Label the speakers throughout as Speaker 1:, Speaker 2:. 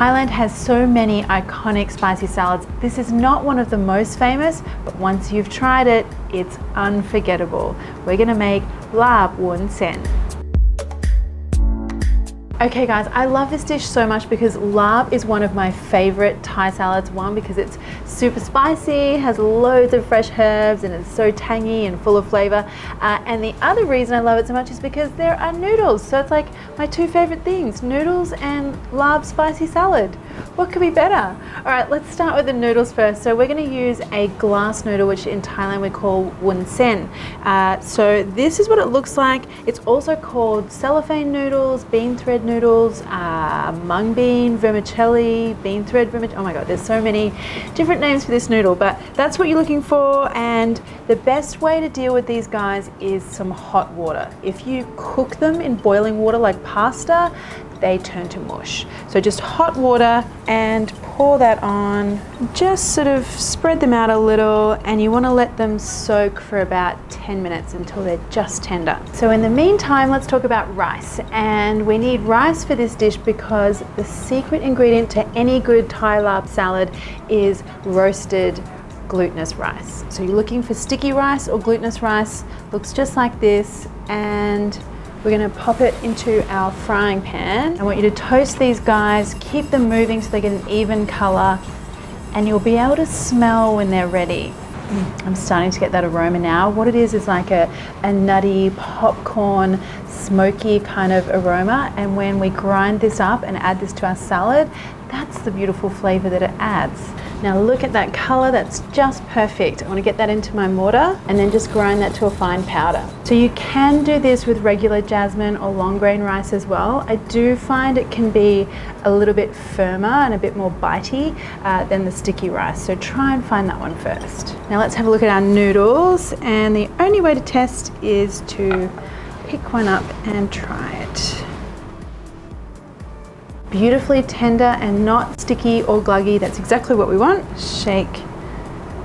Speaker 1: Thailand has so many iconic spicy salads. This is not one of the most famous, but once you've tried it, it's unforgettable. We're gonna make Lab Wun Sen. Okay guys, I love this dish so much because lab is one of my favorite Thai salads. One, because it's super spicy, has loads of fresh herbs, and it's so tangy and full of flavor. And the other reason I love it so much is because there are noodles. So it's like my two favorite things, noodles and lab spicy salad. What could be better? All right, let's start with the noodles first. So we're gonna use a glass noodle, which in Thailand we call wun sen. So this is what it looks like. It's also called cellophane noodles, bean thread noodles, mung bean, vermicelli, bean thread vermicelli. Oh my God, there's so many different names for this noodle, but that's what you're looking for. And the best way to deal with these guys is some hot water. If you cook them in boiling water like pasta, they turn to mush. So just hot water and pour that on. Just sort of spread them out a little, and you want to let them soak for about 10 minutes until they're just tender. So in the meantime, let's talk about rice. And we need rice for this dish because the secret ingredient to any good Thai lab salad is roasted glutinous rice. So you're looking for sticky rice or glutinous rice. Looks just like this, and we're gonna pop it into our frying pan. I want you to toast these guys, keep them moving so they get an even color, and you'll be able to smell when they're ready. I'm starting to get that aroma now. What it is like a nutty, popcorn, smoky kind of aroma, and when we grind this up and add this to our salad, that's the beautiful flavor that it adds. Now look at that color, that's just perfect. I want to get that into my mortar and then just grind that to a fine powder. So you can do this with regular jasmine or long grain rice as well. I do find it can be a little bit firmer and a bit more bitey than the sticky rice. So try and find that one first. Now let's have a look at our noodles, and the only way to test is to pick one up and try it. Beautifully tender and not sticky or gluggy. That's exactly what we want. Shake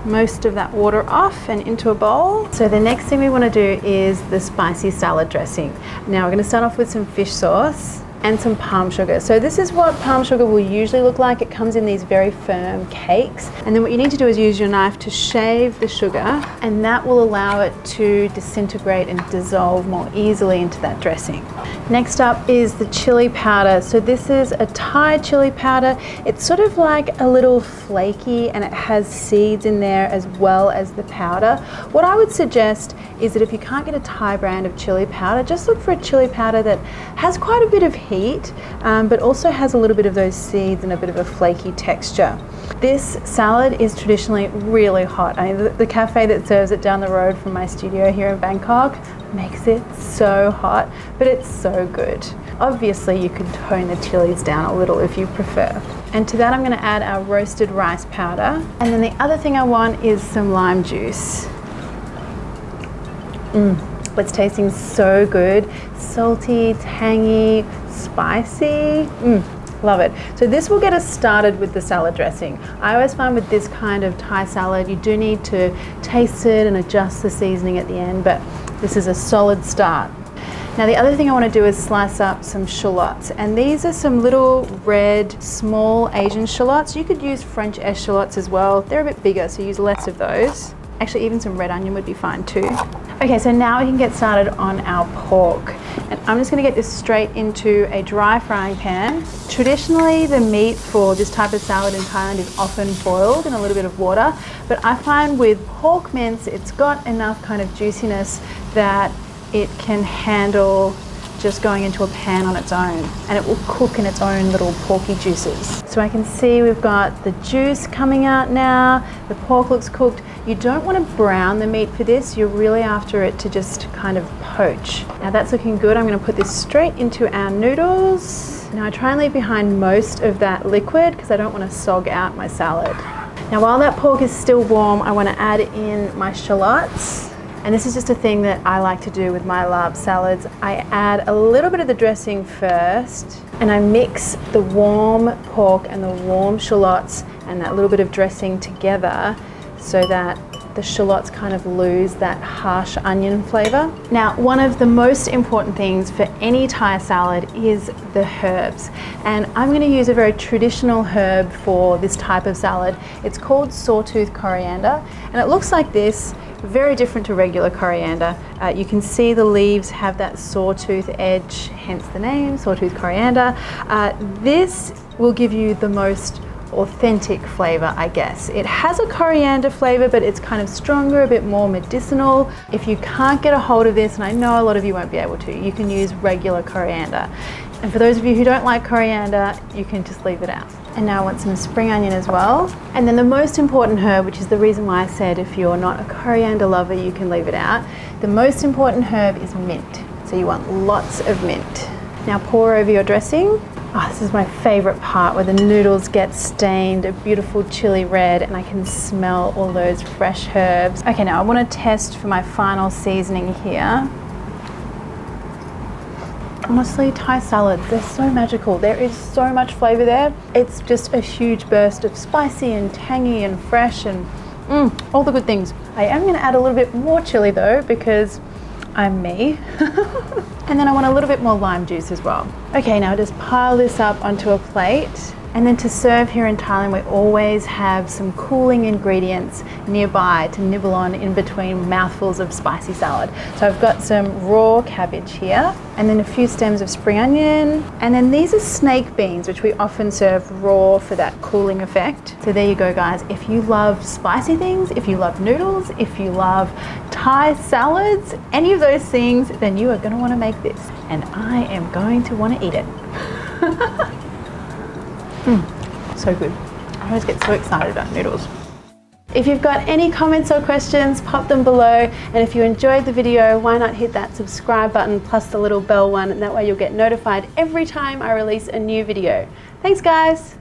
Speaker 1: most of that water off and into a bowl. So the next thing we want to do is the spicy salad dressing. Now we're going to start off with some fish sauce and some palm sugar. So this is what palm sugar will usually look like. It comes in these very firm cakes. And then what you need to do is use your knife to shave the sugar, and that will allow it to disintegrate and dissolve more easily into that dressing. Next up is the chili powder. So this is a Thai chili powder. It's sort of like a little flaky, and it has seeds in there as well as the powder. What I would suggest is that if you can't get a Thai brand of chili powder, just look for a chili powder that has quite a bit of heat, but also has a little bit of those seeds and a bit of a flaky texture. This salad is traditionally really hot. I mean, the cafe that serves it down the road from my studio here in Bangkok makes it so hot, but it's so good. Obviously, you could tone the chilies down a little if you prefer. And to that, I'm going to add our roasted rice powder. And then the other thing I want is some lime juice. It's tasting so good. Salty, tangy, spicy. Love it. So this will get us started with the salad dressing. I always find with this kind of Thai salad, you do need to taste it and adjust the seasoning at the end, but this is a solid start. Now the other thing I want to do is slice up some shallots, and these are some little red, small Asian shallots. You could use French eschalots as well. They're a bit bigger, so use less of those. Actually, even some red onion would be fine too. Okay, so now we can get started on our pork. And I'm just gonna get this straight into a dry frying pan. Traditionally, the meat for this type of salad in Thailand is often boiled in a little bit of water, but I find with pork mince, it's got enough kind of juiciness that it can handle just going into a pan on its own, and it will cook in its own little porky juices. So I can see we've got the juice coming out now. The pork looks cooked. You don't want to brown the meat for this. You're really after it to just kind of poach. Now that's looking good. I'm going to put this straight into our noodles. Now I try and leave behind most of that liquid because I don't want to sog out my salad. Now while that pork is still warm, I want to add in my shallots. And this is just a thing that I like to do with my lab salads. I add a little bit of the dressing first, and I mix the warm pork and the warm shallots and that little bit of dressing together so that the shallots kind of lose that harsh onion flavor. Now, one of the most important things for any Thai salad is the herbs. And I'm going to use a very traditional herb for this type of salad. It's called sawtooth coriander, and it looks like this. Very different to regular coriander. You can see the leaves have that sawtooth edge, hence the name, sawtooth coriander. This will give you the most authentic flavor, I guess. It has a coriander flavor, but it's kind of stronger, a bit more medicinal. If you can't get a hold of this, and I know a lot of you won't be able to, you can use regular coriander. And for those of you who don't like coriander, you can just leave it out. And now I want some spring onion as well. And then the most important herb, which is the reason why I said if you're not a coriander lover, you can leave it out. The most important herb is mint. So you want lots of mint. Now pour over your dressing. Oh, this is my favorite part, where the noodles get stained a beautiful chili red and I can smell all those fresh herbs. Okay, now I want to test for my final seasoning here. Honestly, Thai salads, they're so magical. There is so much flavor there. It's just a huge burst of spicy and tangy and fresh and all the good things. I am going to add a little bit more chili though, because I'm me. And then I want a little bit more lime juice as well. Okay, now just pile this up onto a plate. And then to serve here in Thailand, we always have some cooling ingredients nearby to nibble on in between mouthfuls of spicy salad. So I've got some raw cabbage here, and then a few stems of spring onion. And then these are snake beans, which we often serve raw for that cooling effect. So there you go, guys. If you love spicy things, if you love noodles, if you love Thai salads, any of those things, then you are gonna wanna make this. And I am going to wanna eat it. So good. I always get so excited about noodles. If you've got any comments or questions, pop them below. And if you enjoyed the video, why not hit that subscribe button plus the little bell one, and that way you'll get notified every time I release a new video. Thanks, guys.